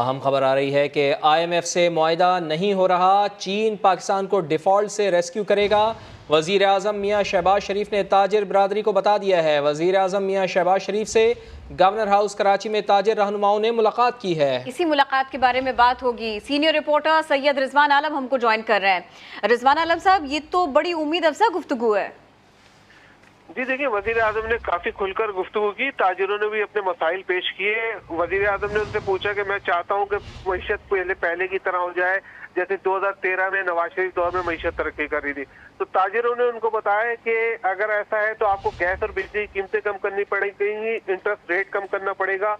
अहम खबर आ रही है कि IMF से मुआहदा नहीं हो रहा, चीन पाकिस्तान को डिफ़ॉल्ट से रेस्क्यू करेगा। वज़ीर आज़म मियाँ शहबाज शरीफ ने ताजिर बरादरी को बता दिया है। वज़ीर आज़म मियाँ शहबाज शरीफ से गवर्नर हाउस कराची में ताजिर रहनुमाओं ने मुलाकात की है। इसी मुलाकात के बारे में बात होगी। सीनियर रिपोर्टर सैयद रिजवान आलम हमको ज्वाइन कर रहे हैं। रिजवान आलम साहब, ये तो बड़ी उम्मीद अफजा गुफ्तगू है। जी देखिए, वजीर आजम ने काफी खुलकर गुफ्तगू की, ताजिरों ने भी अपने मसाइल पेश किए। वजीर आजम ने उनसे पूछा कि मैं चाहता हूं कि मईशत पहले की तरह हो जाए जैसे 2013 में नवाज शरीफ दौर में मईशत तरक्की कर रही थी। तो ताजिरों ने उनको बताया कि अगर ऐसा है तो आपको गैस और बिजली की कीमतें कम करनी पड़ेगी, इंटरेस्ट रेट कम करना पड़ेगा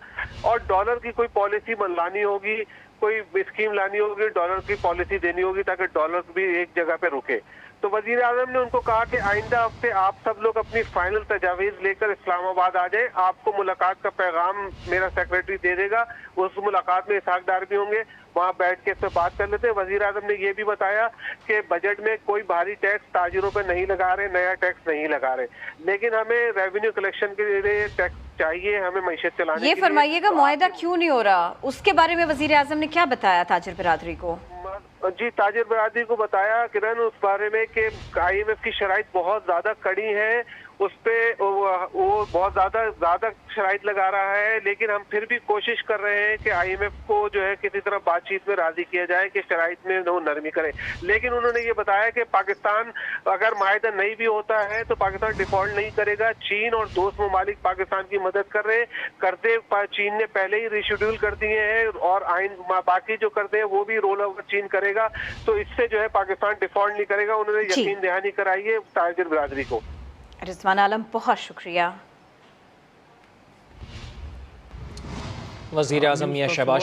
और डॉलर की कोई पॉलिसी लानी होगी, कोई स्कीम लानी होगी, डॉलर की पॉलिसी देनी होगी ताकि डॉलर भी एक जगह पे रुके। तो वजीर आजम ने उनको कहा कि आइंदा हफ्ते आप सब लोग अपनी फाइनल तजावीज लेकर इस्लामाबाद आ जाए, आपको मुलाकात का पैगाम मेरा सेक्रेटरी दे देगा। उस मुलाकात में इसहाक डार भी होंगे, वहाँ बैठ के इससे बात कर लेते हैं। वजीर आजम ने ये भी बताया कि बजट में कोई भारी टैक्स ताजिरों पे नहीं लगा रहे, नया टैक्स नहीं लगा रहे, लेकिन हमें रेवेन्यू कलेक्शन के लिए टैक्स चाहिए, हमें मईशत चलाने। ये फरमाइएगा, मुआहदा क्यों नहीं हो रहा, उसके बारे में वजीर आजम ने क्या बताया ताजिर बिरादरी को? जी, ताजिर बरादरी को बताया किरण उस बारे में कि IMF की शराइत बहुत ज्यादा कड़ी है, उस पे वो बहुत ज्यादा शराइत लगा रहा है, लेकिन हम फिर भी कोशिश कर रहे हैं कि IMF को जो है किसी तरह बातचीत में राजी किया जाए कि शराइत में वो नरमी करे। लेकिन उन्होंने ये बताया कि पाकिस्तान अगर माहिदा नहीं भी होता है तो पाकिस्तान डिफॉल्ट नहीं करेगा। चीन और दोस्त ममालिक पाकिस्तान की मदद कर रहे हैं, कर्जे चीन ने पहले ही रिशेड्यूल कर दिए हैं और आइन बाकी जो कर्जे हैं वो भी रोल ओवर चीन करेगा, तो इससे जो है पाकिस्तान डिफॉल्ट नहीं करेगा। उन्होंने यकीन दहानी कराई है ताजिर बिरादरी को। रिजवान आलम, बहुत शुक्रिया। वज़ीर आज़म मियाँ शहबाज